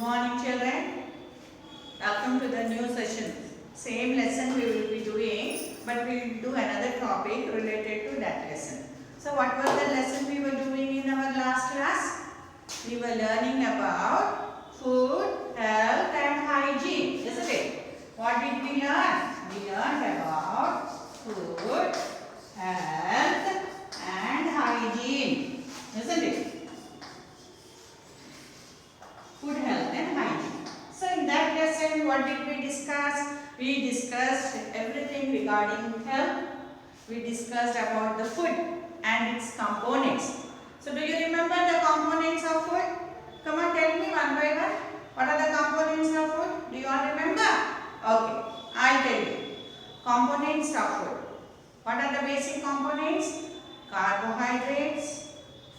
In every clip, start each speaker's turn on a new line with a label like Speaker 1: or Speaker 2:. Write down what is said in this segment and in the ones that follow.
Speaker 1: morning, children. Welcome to the new session. Same lesson we will be doing, but we will do another topic related to that lesson. So what was the lesson we were doing in our last class? We were learning about food, health and hygiene, isn't it? What did we learn? We learned about food, health and hygiene, isn't it? Food, health and hygiene. So in that lesson, what did we discuss? We discussed everything regarding health. We discussed about the food and its components. So do you remember the components of food? Come on, tell me one by one. What are the components of food? Do you all remember? Okay, I'll tell you. Components of food. What are the basic components? Carbohydrates,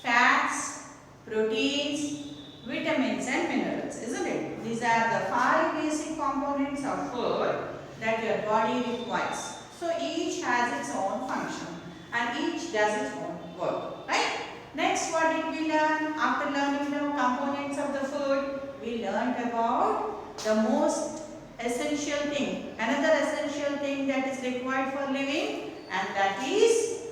Speaker 1: fats, proteins, vitamins and minerals, isn't it? These are the 5 basic components of food that your body requires. So each has its own function and each does its own work, right? Next, what did we learn? After learning the components of the food, we learned about the most essential thing, another essential thing that is required for living, and that is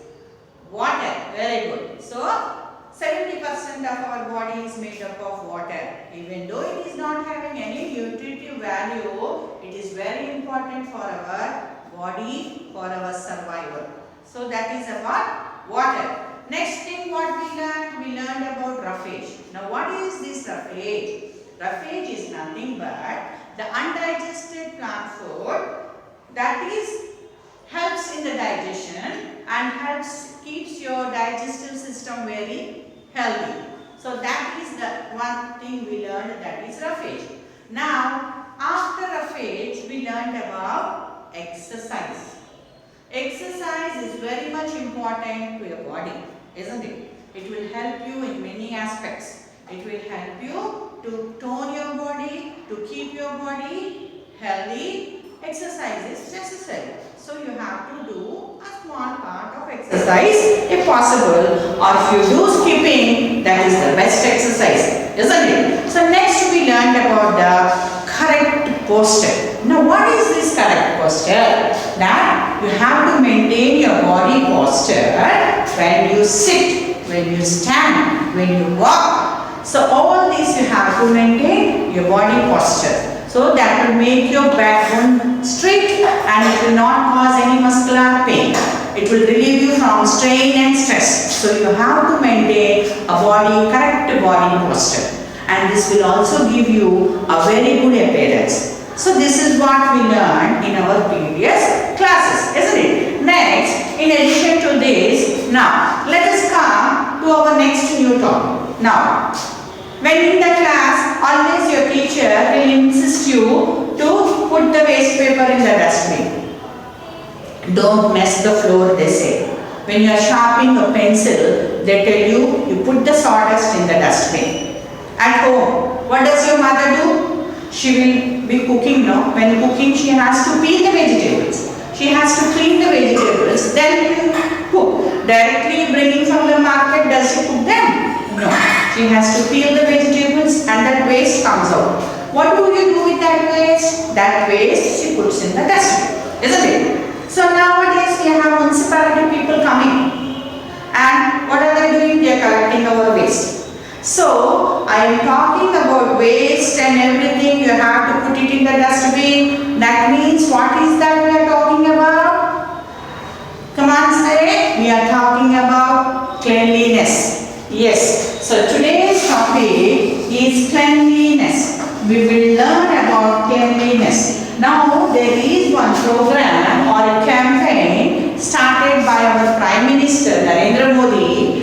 Speaker 1: water. Very good. So 70% of our body is made up of water. Even though it is not having any nutritive value, it is very important for our body, for our survival. So that is about water. Next thing what we learned about roughage. Now what is this roughage? Roughage is nothing but the undigested plant food that helps in the digestion and keeps your digestive system very healthy. So that is the one thing we learned, that is roughage. Now after roughage we learned about exercise. Exercise is very much important to your body, isn't it? It will help you in many aspects. It will help you to tone your body, to keep your body healthy. Exercise is necessary. So you have to do a small part of exercise if possible, or if you do skipping, that is the best exercise, isn't it? So next we learned about the correct posture. Now what is this correct posture? That you have to maintain your body posture when you sit, when you stand, when you walk. So all this you have to maintain your body posture. So that will make your backbone straight and it will not cause any muscular pain. It will relieve you from strain and stress. So you have to maintain a correct body posture. And this will also give you a very good appearance. So this is what we learned in our previous classes, isn't it? Next, in addition to this, now let us come to our next new topic. Now, when in the class, always your teacher will insist you to put the waste paper in the dustbin. Don't mess the floor, they say. When you are sharpening a pencil, they tell you put the sawdust in the dustbin. At home, what does your mother do? She will be cooking, no? When cooking, she has to peel the vegetables. She has to clean the vegetables, then cook. Directly bringing from the market, does she cook them? No, she has to peel the vegetables and that waste comes out. What do you do with that waste? That waste she puts in the dustbin, isn't it? So nowadays we have municipality people coming, and what are they doing? They are collecting our waste. So I am talking about waste and everything. You have to put it in the dustbin. That means what is that we are talking about? Come on, say. We are talking about cleanliness. Yes, so today's topic is cleanliness. We will learn about cleanliness. Now there is one program or a campaign started by our Prime Minister Narendra Modi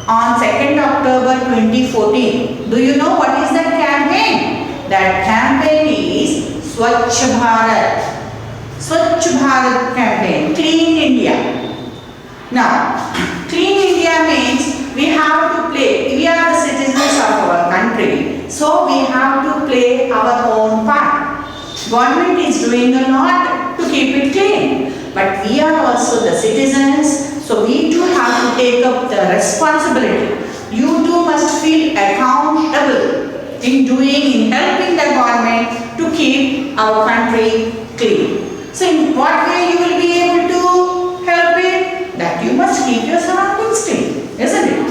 Speaker 1: on 2nd October 2014. Do you know what is that campaign? That campaign is Swachh Bharat. Swachh Bharat campaign, Clean India. Now, Clean India means we have to play, we are the citizens of our country, so we have to play our own part. Government is doing a lot to keep it clean, but we are also the citizens, so we too have to take up the responsibility. You too must feel accountable in doing, in helping the government to keep our country clean. So in what way you will be able to help it? That you must keep your surroundings clean, isn't it?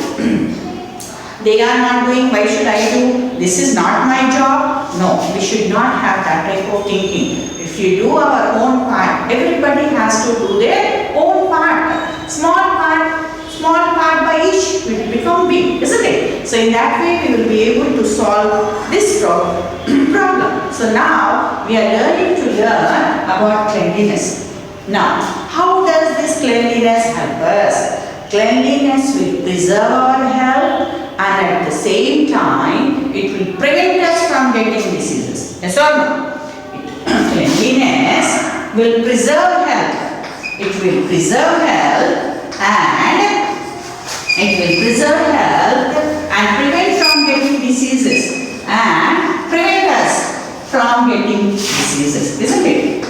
Speaker 1: They are not doing, why should I do? This is not my job. No, we should not have that type of thinking. If you do our own part, everybody has to do their own part. Small part by each will become big, isn't it? So in that way we will be able to solve this problem. So now we are learning to learn about cleanliness. Now, how does this cleanliness help us? Cleanliness will preserve our health and at the same time it will prevent us from getting diseases. Yes or no? Cleanliness will preserve health. It will preserve health and prevent from getting diseases and prevent us from getting diseases, isn't it?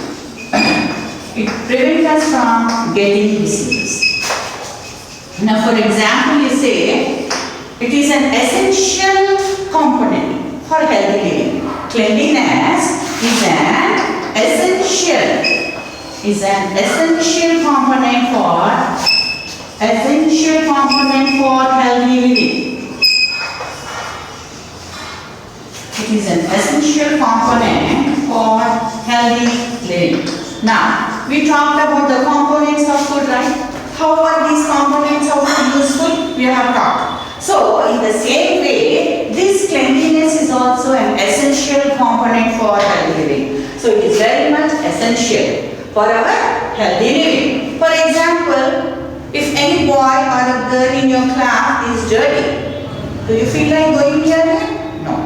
Speaker 1: It prevents us from getting diseases. Now for example, you say it is an essential component for healthy living. Cleanliness is an essential component for healthy living. It is an essential component for healthy living. Now, we talked about the components of food, right? How are these components of food useful? We have talked. So, in the same way, this cleanliness is also an essential component for healthy living. So, it is very much essential for our healthy living. For example, if any boy or a girl in your class is dirty, do you feel like going here? No.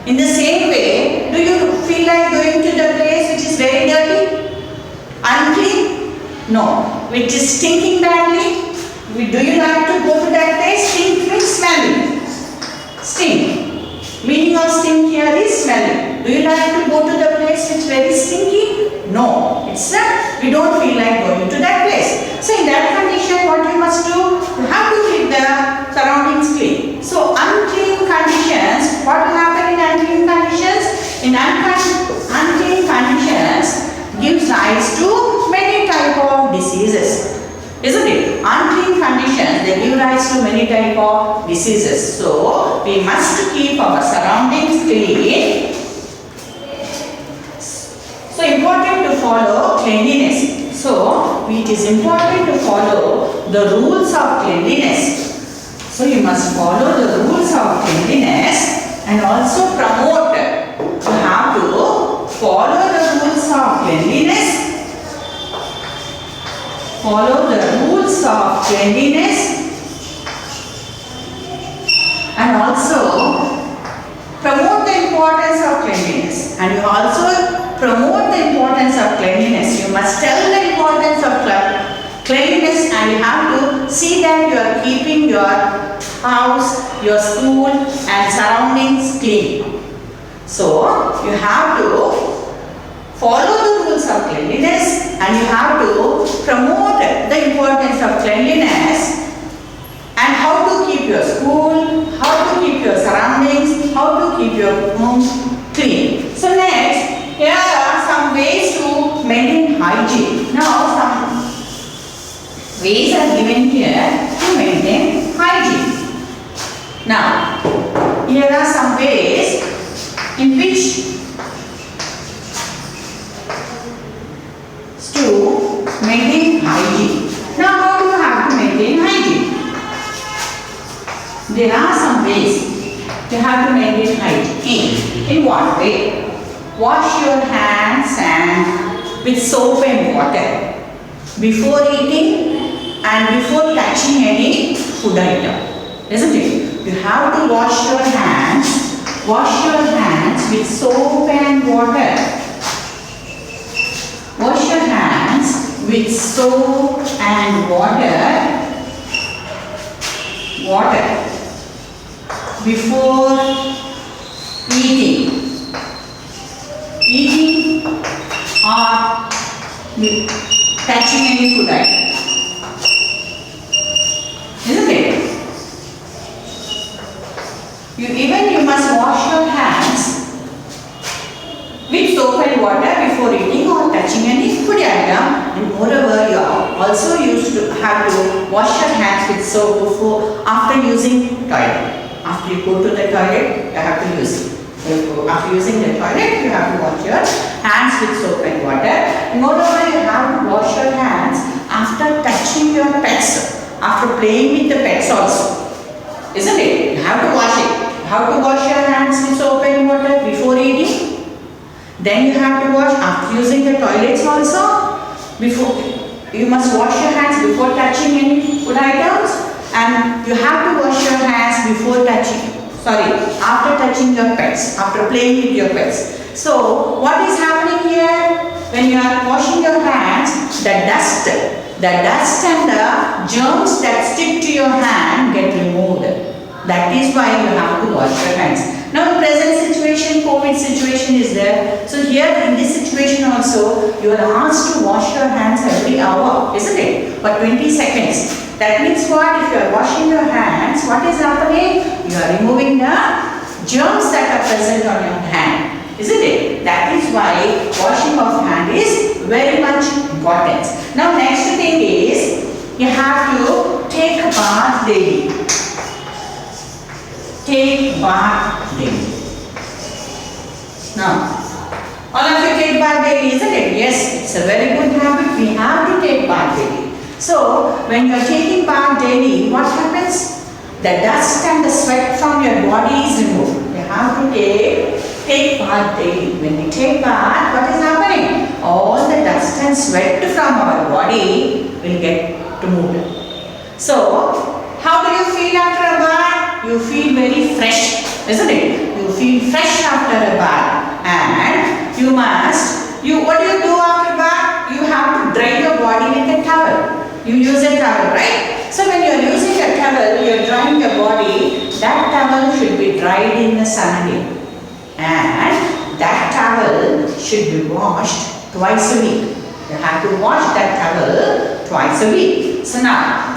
Speaker 1: In the same way, do you feel like going to the place which is very dirty? Unclean? No. Which is stinking badly? Do you like to go to that place? Stink means smelling. Stink. Meaning of stink here is smelling. Do you like to go to the place which is very stinky? No. It's we don't feel like going to that place. So in that condition, what you must do? You have to keep the surroundings clean. So unclean conditions, what will happen in unclean conditions? In unclean conditions gives rise to many type of diseases. Isn't it? Unclean conditions, they give rise to many type of diseases. So, we must keep our surroundings clean. So, important to follow cleanliness. So, it is important to follow the rules of cleanliness. So, you must follow the rules of cleanliness and also promote. You have to follow the rules of cleanliness. Follow the rules of cleanliness and also promote the importance of cleanliness. And you also promote the importance of cleanliness. You must tell the importance of cleanliness and you have to see that you are keeping your house, your school and surroundings clean. So, you have to follow the rules of cleanliness and you have to promote the importance of cleanliness and how to keep your school, how to keep your surroundings, how to keep your home clean. So next, here are some ways to maintain hygiene. Now some ways are given here to maintain hygiene. Now, here are some ways in which to maintain hygiene. Now, how do you have to maintain hygiene? There are some ways you have to maintain hygiene. In what way? Wash your hands and with soap and water before eating and before touching any food item. Isn't it? You have to wash your hands with soap and water. Wash your hands with soap and water before eating or touching any food item. Isn't it? You must wash your hands and water before eating or touching any food item. And moreover, you also used to have to wash your hands with soap before after using toilet. After you go to the toilet, you have to use it. So after using the toilet, you have to wash your hands with soap and water. And moreover, you have to wash your hands after touching your pets, after playing with the pets also. Isn't it? You have to wash it. You have to wash your hands with soap and water before eating. Then you have to wash after using the toilets also. Before you must wash your hands before touching any food items, and you have to wash your hands before touching. After touching your pets, after playing with your pets. So what is happening here? When you are washing your hands, the dust and the germs that stick to your hand get removed. That is why you have to wash your hands. Now in present situation, COVID situation is there. So here in this situation also, you are asked to wash your hands every hour, isn't it? For 20 seconds. That means what? If you are washing your hands, what is happening? You are removing the germs that are present on your hand, isn't it? That is why washing of hand is very much important. Now next thing is, you have to take a bath daily. Take bath daily. Now, all of you take bath daily, isn't it? Yes, it's a very good habit. We have to take bath daily. So, when you are taking bath daily, what happens? The dust and the sweat from your body is removed. You have to take bath daily. When we take bath, what is happening? All the dust and sweat from our body will get removed. So, how do you feel after a bath? You feel very fresh, isn't it? You feel fresh after a bath. And what do you do after bath? You have to dry your body with a towel. You use a towel, right? So when you are using a towel, you are drying your body. That towel should be dried in the sun again. And that towel should be washed twice a week. You have to wash that towel twice a week. So now,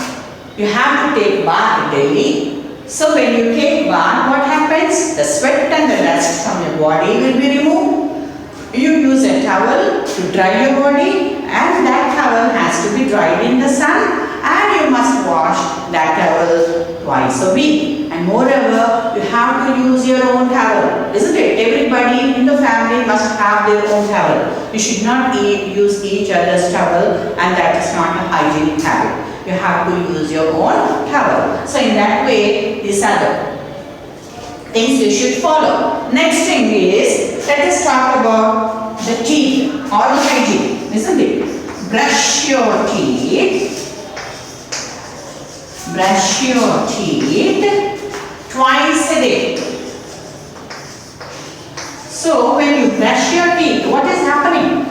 Speaker 1: you have to take bath daily. So when you take bath, what happens? The sweat and the dust from your body will be removed. You use a towel to dry your body, and that towel has to be dried in the sun, and you must wash that towel twice a week. And moreover, you have to use your own towel, isn't it? Everybody in the family must have their own towel. You should not use each other's towel, and that is not a hygienic habit. You have to use your own towel. So in that way, these are the things you should follow. Next thing is, let us talk about the teeth, oral hygiene, isn't it? Brush your teeth. Brush your teeth twice a day. So when you brush your teeth, what is happening?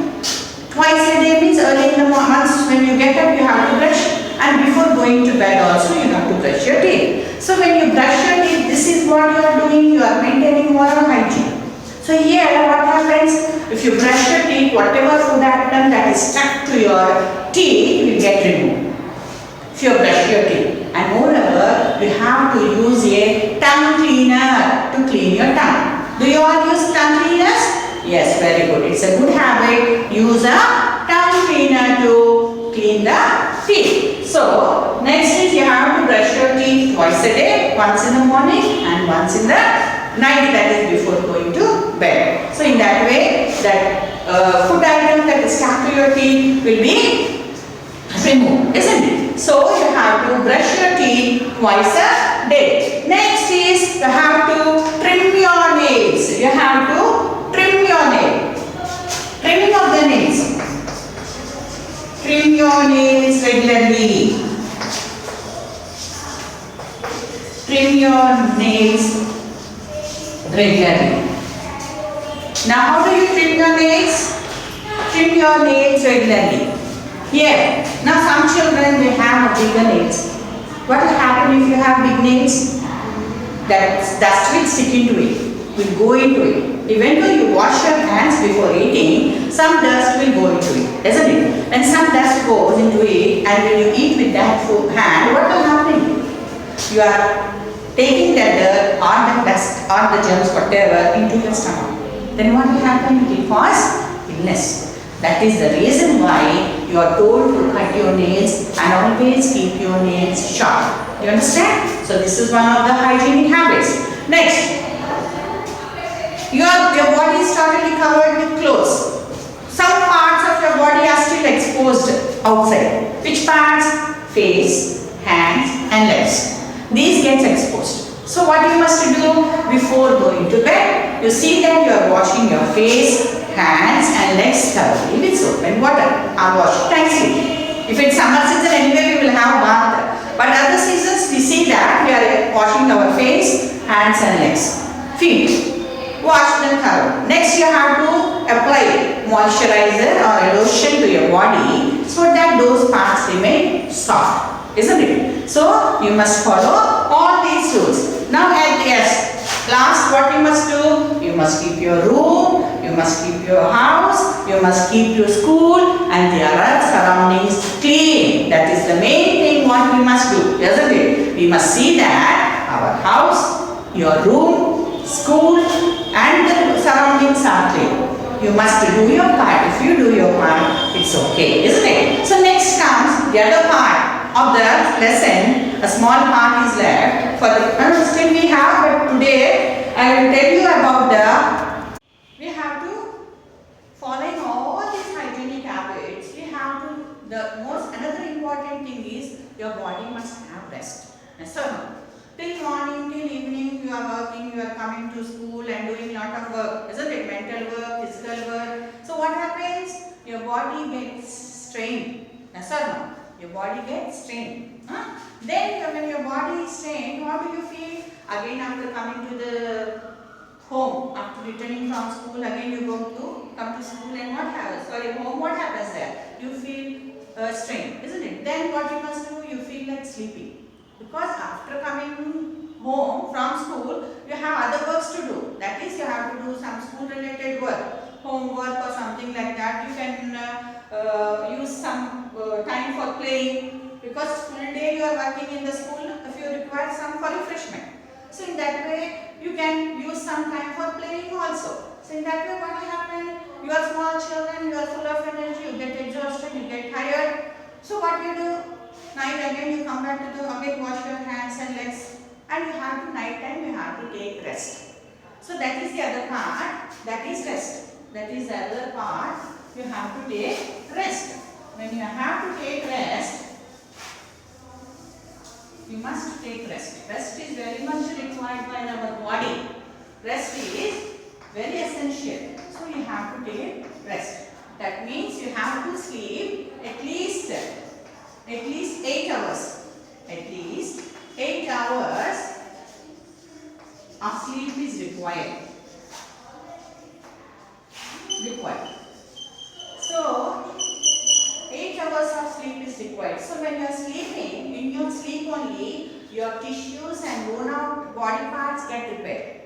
Speaker 1: Twice a day means early in the morning, when you get up you have to brush, and before going to bed also you have to brush your teeth. So when you brush your teeth, this is what you are doing, you are maintaining oral hygiene. So here what happens, if you brush your teeth, whatever food item that is stuck to your teeth will get removed. If you brush your teeth. And moreover, you have to use a tongue cleaner to clean your tongue. Do you all use tongue cleaners? Yes, very good. It's a good habit. Use a tongue cleaner to clean the teeth. So, next is you have to brush your teeth twice a day, once in the morning and once in the night, that is before going to bed. So, in that way, that food item that is stuck to your teeth will be removed, isn't it? So, you have to brush your teeth twice a day. Next is you have to trim your nails. You have to trim your nail. Trimming of the nails. Trim your nails regularly. Trim your nails regularly. Now how do you trim your nails? Trim your nails regularly. Here, now some children they have bigger nails. What will happen if you have big nails? That dust will stick into it, will go into it. Even though you wash your hands before eating, some dust will go into it, isn't it? When some dust goes into it and when you eat with that hand, what will happen? You are taking the dirt or the dust or the germs, whatever, into your stomach. Then what will happen? It will cause illness. That is the reason why you are told to cut your nails and always keep your nails sharp. You understand? So this is one of the hygienic habits. Next, your body is totally covered with clothes. Some parts of your body are still exposed outside. Which parts? Face, hands and legs. These gets exposed. So what you must do before going to bed? You see that you are washing your face, hands and legs thoroughly with soap and water. Are washed nicely. If it's summer season, anyway we will have bath. But other seasons we see that we are washing our face, hands and legs. Feet. Wash them thoroughly. Next you have to apply moisturizer or lotion to your body so that those parts remain soft. Isn't it? So you must follow all these rules. Now at the last, what you must do? You must keep your room, you must keep your house, you must keep your school and the other surroundings clean. That is the main thing what we must do, isn't it? We must see that our house, your room, school and the surroundings are clean. You must do your part. If you do your part, it's okay, isn't it? So next comes the other part of the lesson. A small part is left for the still we have, but today I will tell you about we have to following all these hygienic habits. We have to another important thing is your body must have rest. Yes or no? Till morning, till evening you are working, you are coming to school and doing lot of work, isn't it? Mental work, physical work. So what happens? Your body gets strained. Yes or no? Your body gets strained. Then when your body is strained, what do you feel? Again after coming to the home, after returning from school, again you come to school and what happens? Home, what happens there? You feel strained, isn't it? Then what you must do? You feel like sleeping. Because after coming home from school, you have other works to do. That is, you have to do some school related work, homework or something like that. You can use some time for playing, because full day you are working in the school. If you require some for refreshment, so in that way you can use some time for playing also. So in that way what will happen? You are small children, you are full of energy, you get exhausted, you get tired. So what you do? Night again you come back to again wash your hands and legs, and you have to night time you have to take rest. So that is the other part, that is rest. That is the other part, you have to take rest. When you have to take rest, you must take rest. Rest is very much required by our body. Rest is very essential. So you have to take rest. That means you have to sleep at least 8 hours. At least 8 hours of sleep is required. So 8 hours of sleep is required. So when you are sleeping, in your sleep only, your tissues and worn out body parts get repaired.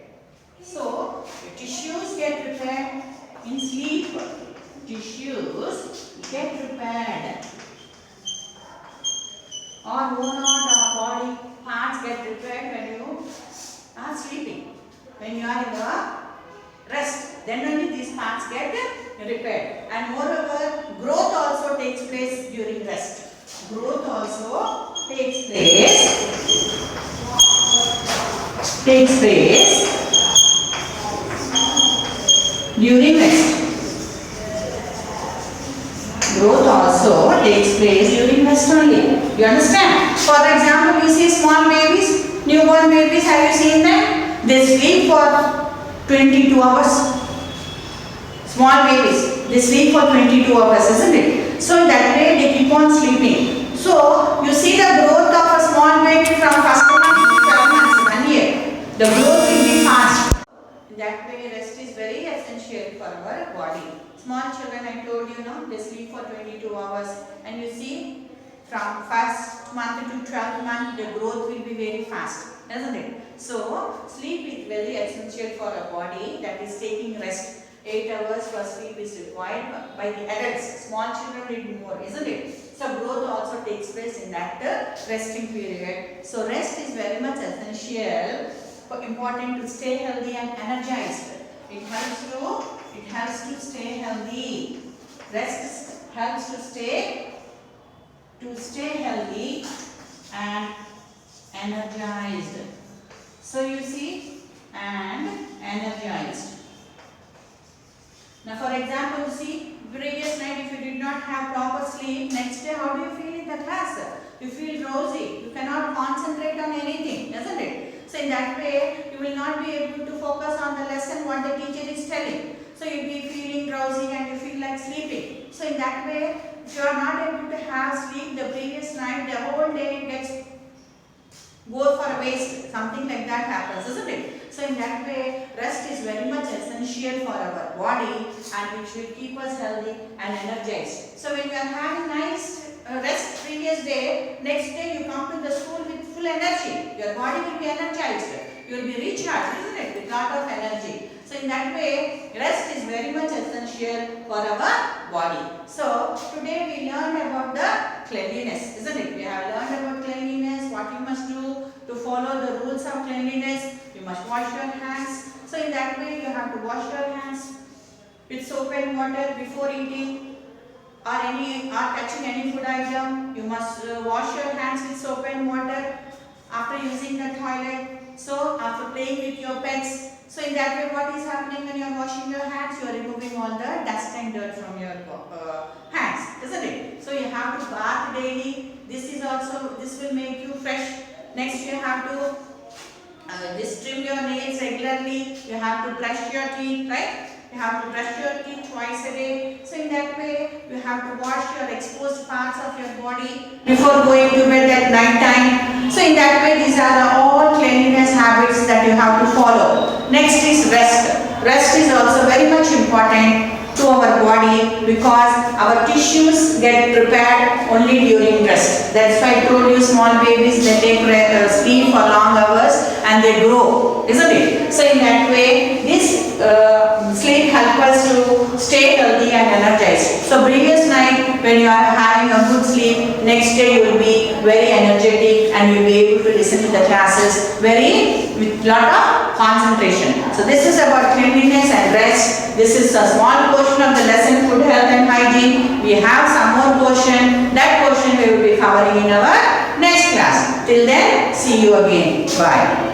Speaker 1: So your tissues get repaired in sleep. Tissues get repaired. Or worn out body parts get repaired when you are sleeping. When you are in the rest, then only these parts get repaired. And moreover, growth also takes place during rest. Growth also takes place during rest. Growth also takes place during rest only. You understand? For example, you see small babies, newborn babies, have you seen them? They sleep for 22 hours. Small babies, they sleep for 22 hours, isn't it? So that way they keep on sleeping. So you see the growth of a small baby from first month to 12 months, 1 year. The growth will be fast. In that way, rest is very essential for our body. Small children, I told you, they sleep for 22 hours. And you see, from first month to 12th month, the growth will be very fast, isn't it? So, sleep is very essential for a body, that is taking rest. 8 hours for sleep is required by the adults. Small children need more, isn't it? So, growth also takes place in that resting period. So, rest is very much essential, important to stay healthy and energized. It helps you It helps to stay healthy. Rest helps to stay healthy and energized. So you see, and energized. Now for example, see, previous night if you did not have proper sleep, next day how do you feel in the class? You feel drowsy. You cannot concentrate on anything, isn't it? So in that way, you will not be able to focus on the lesson what the teacher is telling. So you'll be feeling drowsy and you feel like sleeping. So in that way, if you are not able to have sleep the previous night, the whole day gets go for a waste. Something like that happens, isn't it? So in that way, rest is very much essential for our body and which will keep us healthy and energized. So when you are having nice rest previous day, next day you come to the school with full energy. Your body will be energized. You will be recharged, isn't it? With lot of energy. So in that way, rest is very much essential for our body. So today we learned about the cleanliness, isn't it? We have learned about cleanliness, what you must do to follow the rules of cleanliness. You must wash your hands. So in that way, you have to wash your hands with soap and water before eating or touching any food item. You must wash your hands with soap and water after using the toilet. So after playing with your pets. So in that way, what is happening when you are washing your hands? You are removing all the dust and dirt from your hands, isn't it? So you have to bath daily. This will make you fresh. Next, you have to trim your nails regularly. You have to brush your teeth, right? You have to brush your teeth twice a day. So in that way, you have to wash your exposed parts of your body before going to bed at night time. So in that way, these are all cleanliness habits that you have to follow. Next is rest. Rest is also very much important to our body because our tissues get prepared only during rest. That's why I told you small babies, they take sleep for long hours and they grow, isn't it? So in that way, this sleep helps us to stay healthy and energized. So previous night when you are having a good sleep, next day you will be very energetic and you will be able to listen to the classes with lot of concentration. So this is about cleanliness and rest. This is a small portion of the lesson, food, health and hygiene. We have some more portion. That portion we will be covering in our next class. Till then, see you again. Bye.